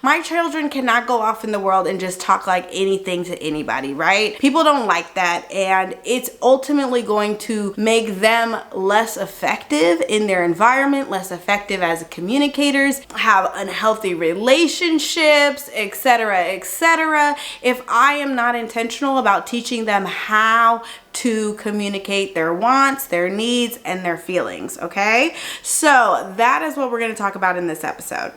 My children cannot go off in the world and just talk like anything to anybody, right? People don't like that, and it's ultimately going to make them less effective in their environment, less effective as communicators, have unhealthy relationships, etc., etc. if I am not intentional about teaching them how to communicate their wants, their needs, and their feelings, okay? So that is what we're going to talk about in this episode.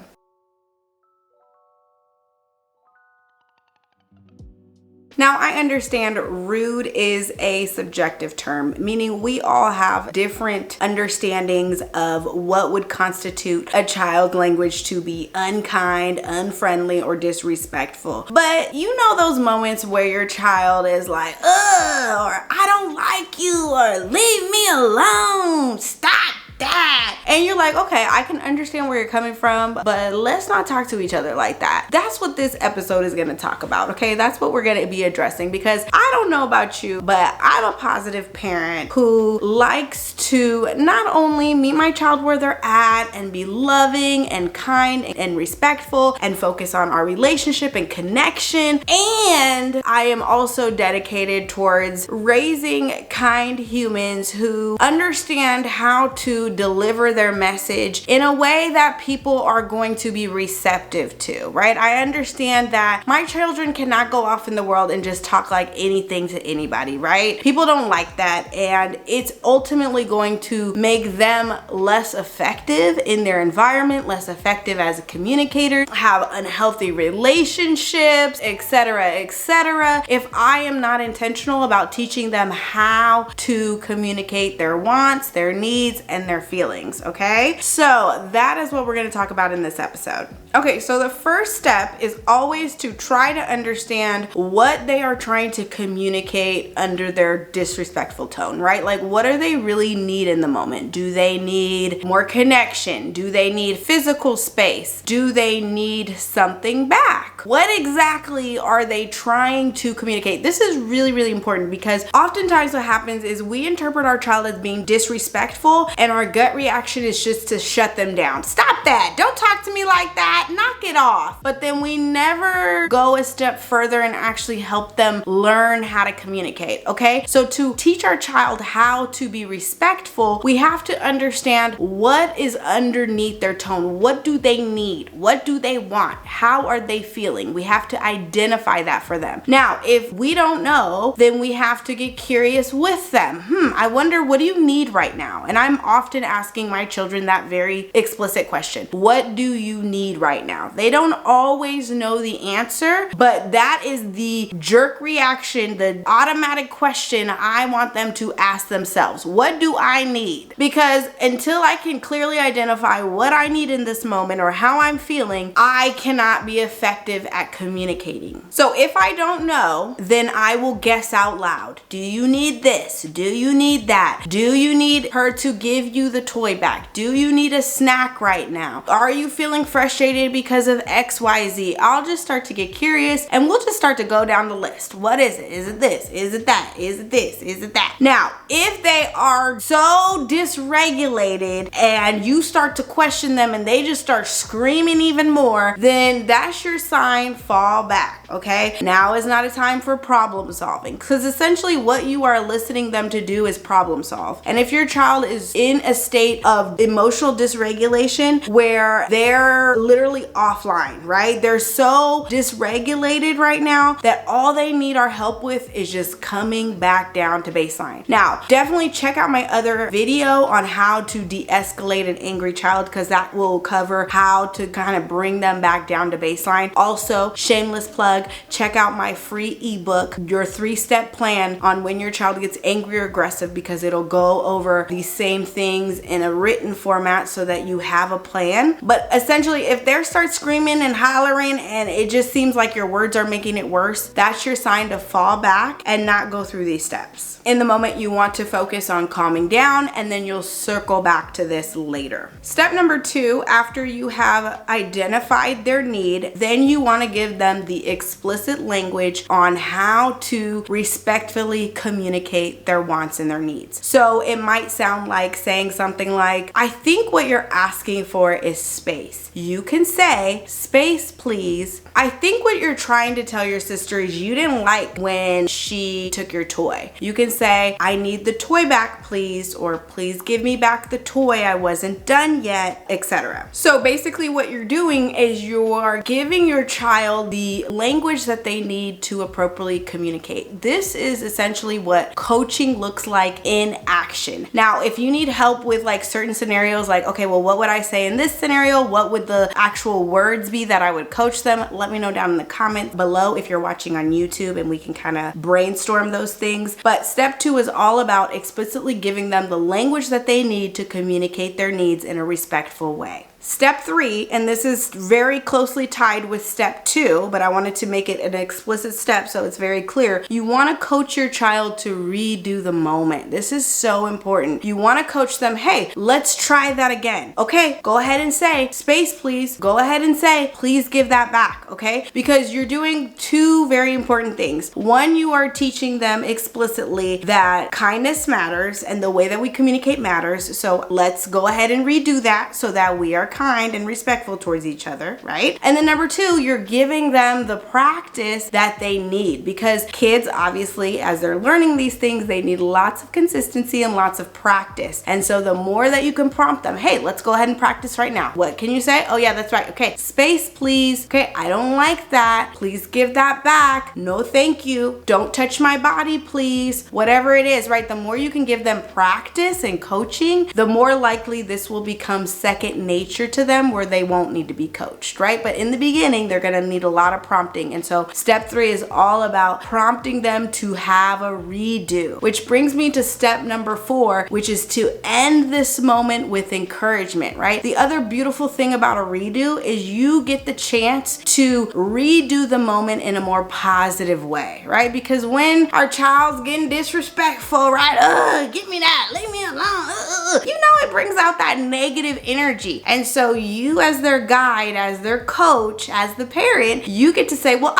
Now, I understand rude is a subjective term, meaning we all have different understandings of what would constitute a child language to be unkind, unfriendly, or disrespectful. But you know those moments where your child is like, ugh, or I don't like you, or leave me alone, stop that. And you're like, okay, I can understand where you're coming from, but let's not talk to each other like that. That's what this episode is going to talk about, okay? That's what we're going to be addressing, because I don't know about you, but I'm a positive parent who likes to not only meet my child where they're at and be loving and kind and respectful and focus on our relationship and connection, and I am also dedicated towards raising kind humans who understand how to deliver their message in a way that people are going to be receptive to, right? I understand that my children cannot go off in the world and just talk like anything to anybody, right? People don't like that, and it's ultimately going to make them less effective in their environment, less effective as a communicator, have unhealthy relationships, etc., etc. if I am not intentional about teaching them how to communicate their wants, their needs, and their feelings, okay? So that is what we're going to talk about in this episode. Okay, so the first step is always to try to understand what they are trying to communicate under their disrespectful tone, right? Like, what do they really need in the moment? Do they need more connection? Do they need physical space? Do they need something back? What exactly are they trying to communicate? This is really, really important, because oftentimes what happens is we interpret our child as being disrespectful, and our gut reaction is just to shut them down. Stop that! Don't talk to me like that! Knock it off! But then we never go a step further and actually help them learn how to communicate, okay? So to teach our child how to be respectful, we have to understand what is underneath their tone. What do they need? What do they want? How are they feeling? We have to identify that for them. Now, if we don't know, then we have to get curious with them. I wonder, what do you need right now? And I'm often asking my children that very explicit question. What do you need right now? They don't always know the answer, but that is the jerk reaction, the automatic question I want them to ask themselves. What do I need? Because until I can clearly identify what I need in this moment or how I'm feeling, I cannot be effective at communicating. So if I don't know, then I will guess out loud. Do you need this? Do you need that? Do you need her to give you the toy back? Do you need a snack right now? Are you feeling frustrated because of XYZ? I'll just start to get curious, and we'll just start to go down the list. What is it? Is it this? Is it that? Is it this? Is it that? Now, if they are so dysregulated and you start to question them and they just start screaming even more, then that's your sign, fall back, okay? Now is not a time for problem solving, because essentially what you are eliciting them to do is problem solve. And if your child is in a state of emotional dysregulation where they're literally offline, right? They're so dysregulated right now that all they need our help with is just coming back down to baseline. Now, definitely check out my other video on how to de-escalate an angry child, because that will cover how to kind of bring them back down to baseline. Also, shameless plug, check out my free ebook, Your 3-Step Plan on When Your Child Gets Angry or Aggressive, because it'll go over these same things in a written format so that you have a plan. But essentially, if they start screaming and hollering and it just seems like your words are making it worse, that's your sign to fall back and not go through these steps. In the moment, you want to focus on calming down, and then you'll circle back to this later. Step number 2, after you have identified their need, then you want to give them the explicit language on how to respectfully communicate their wants and their needs. So it might sound like saying something like, I think what you're asking for is space. You can say, space please. I think what you're trying to tell your sister is you didn't like when she took your toy. You can say, I need the toy back please, or please give me back the toy, I wasn't done yet, etc. So basically what you're doing is you are giving your child the language that they need to appropriately communicate. This is essentially what coaching looks like in action. Now, if you need help with like certain scenarios, like, okay, well, what would I say in this scenario? What would the actual words be that I would coach them? Let me know down in the comments below if you're watching on YouTube, and we can kind of brainstorm those things. But step 2 is all about explicitly giving them the language that they need to communicate their needs in a respectful way. Step 3, and this is very closely tied with step 2, but I wanted to make it an explicit step so it's very clear. You want to coach your child to redo the moment. This is so important. You want to coach them, hey, let's try that again. Okay, go ahead and say, space please. Go ahead and say, please give that back, okay? Because you're doing 2 very important things. One, you are teaching them explicitly that kindness matters and the way that we communicate matters. So let's go ahead and redo that so that we are kind and respectful towards each other, right? And then number 2, you're giving them the practice that they need, because kids, obviously, as they're learning these things, they need lots of consistency and lots of practice. And so the more that you can prompt them, hey, let's go ahead and practice right now. What can you say? Oh yeah, that's right. Okay, space please. Okay, I don't like that. Please give that back. No, thank you. Don't touch my body, please. Whatever it is, right? The more you can give them practice and coaching, the more likely this will become second nature to them, where they won't need to be coached, right? But in the beginning, they're gonna need a lot of prompting. And so step 3 is all about prompting them to have a redo, which brings me to step number 4, which is to end this moment with encouragement, right? The other beautiful thing about a redo is you get the chance to redo the moment in a more positive way, right? Because when our child's getting disrespectful, right? Get me that, leave me alone. You know, it brings out that negative energy. And so you, as their guide, as their coach, as the parent, you get to say, well,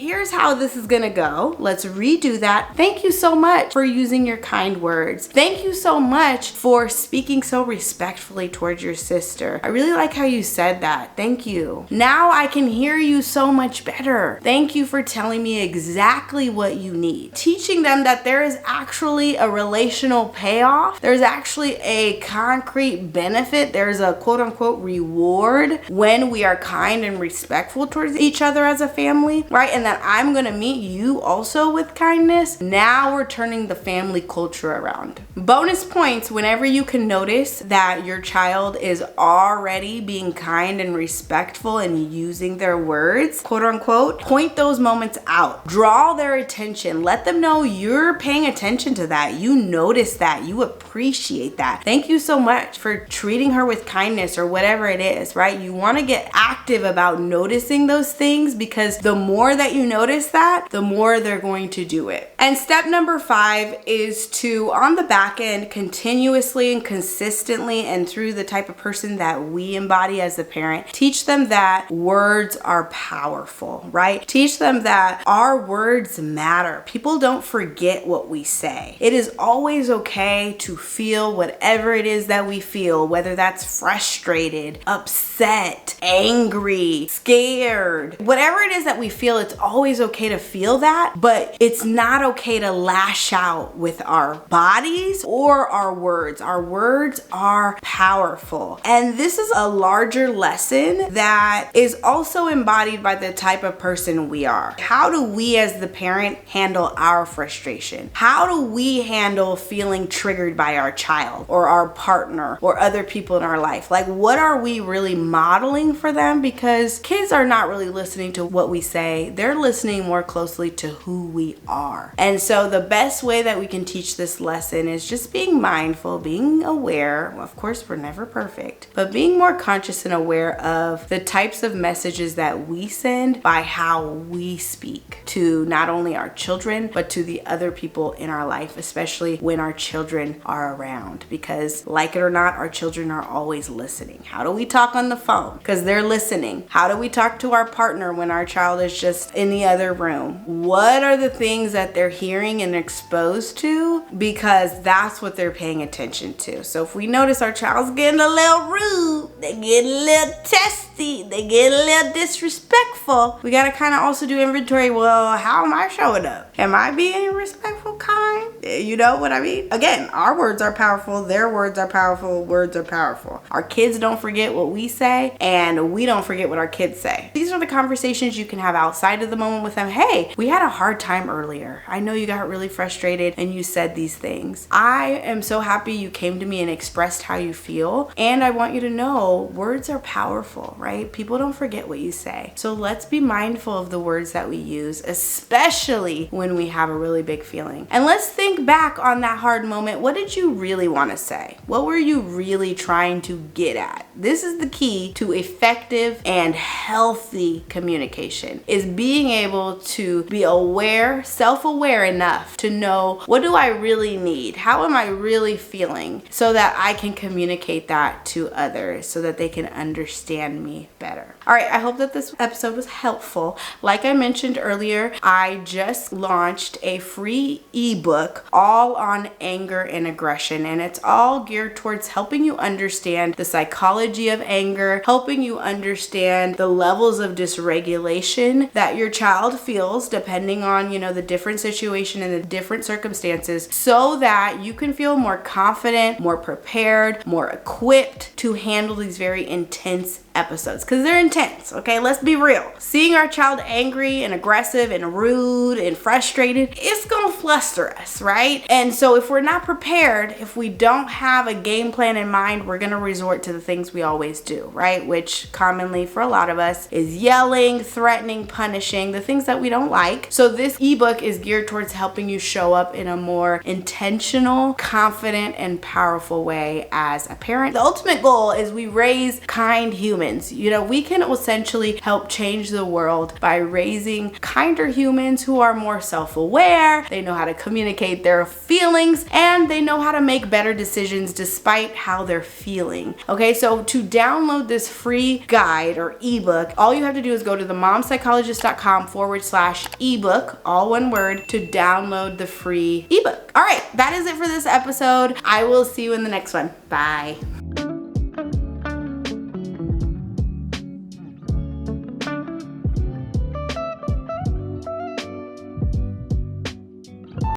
here's how this is gonna go. Let's redo that. Thank you so much for using your kind words. Thank you so much for speaking so respectfully towards your sister. I really like how you said that. Thank you. Now I can hear you so much better. Thank you for telling me exactly what you need. Teaching them that there is actually a relational payoff. There's actually a concrete benefit. There's a quote unquote reward when we are kind and respectful towards each other as a family, right? And that I'm gonna meet you also with kindness. Now we're turning the family culture around. Bonus points whenever you can notice that your child is already being kind and respectful and using their words, quote unquote, point those moments out. Draw their attention. Let them know you're paying attention to that. You notice that. You appreciate that. Thank you so much for treating her with kindness, or whatever it is, right? You want to get active about noticing those things, because the more that you notice that, the more they're going to do it. And step number 5 is to, on the back end, continuously and consistently, and through the type of person that we embody as a parent, teach them that words are powerful, right? Teach them that our words matter. People don't forget what we say. It is always okay to feel whatever it is that we feel, whether that's frustrated, upset, angry, scared, whatever it is that we feel. It's always okay to feel that, but it's not okay to lash out with our bodies or our words. Our words are powerful. And this is a larger lesson that is also embodied by the type of person we are. How do we as the parent handle our frustration? How do we handle feeling triggered by our child or our partner or other people in our life? Like, what are we really modeling for them? Because kids are not really listening to what we say. They're listening more closely to who we are. And so the best way that we can teach this lesson is just being mindful, being aware. Well, of course, we're never perfect, but being more conscious and aware of the types of messages that we send by how we speak to not only our children, but to the other people in our life, especially when our children are around. Because like it or not, our children are always listening. texting? How do we talk on the phone? Because they're listening. How do we talk to our partner when our child is just in the other room? What are the things that they're hearing and exposed to? Because that's what they're paying attention to. So if we notice our child's getting a little rude, they get a little testy, they get a little disrespectful, we gotta kind of also do inventory. Well, how am I showing up? Am I being respectful, kind? You know what I mean? Again, our words are powerful, their words are powerful, words are powerful. Our kids don't forget what we say, and we don't forget what our kids say. These are the conversations you can have outside of the moment with them. Hey, we had a hard time earlier. I know you got really frustrated and you said these things. I am so happy you came to me and expressed how you feel, and I want you to know words are powerful, right? People don't forget what you say. So let's be mindful of the words that we use, especially when we have a really big feeling. And let's think back on that hard moment. What did you really want to say? What were you really trying to get at? This is the key to effective and healthy communication, is being able to be aware, self-aware enough to know, what do I really need? How am I really feeling? So that I can communicate that to others so that they can understand me better. All right, I hope that this episode was helpful. Like I mentioned earlier, I just launched a free ebook all on anger and aggression, and it's all geared towards helping you understand the psychology of anger, helping you understand the levels of dysregulation that your child feels depending on, the different situation and the different circumstances, so that you can feel more confident, more prepared, more equipped to handle these very intense episodes, because they're intense. Okay, let's be real. Seeing our child angry and aggressive and rude and frustrated, it's gonna fluster us, right? And so if we're not prepared, if we don't have a game plan in mind, we're gonna resort to the things we always do, right? Which commonly for a lot of us is yelling, threatening, punishing, the things that we don't like. So this ebook is geared towards helping you show up in a more intentional, confident, and powerful way as a parent. The ultimate goal is we raise kind humans. We can essentially help change the world by raising kinder humans who are more self-aware, they know how to communicate their feelings, and they know how to make better decisions despite how they're feeling. Okay, so to download this free guide or ebook, all you have to do is go to themomspsychologist.com/ebook, all one word, to download the free ebook. All right, that is it for this episode. I will see you in the next one. Bye.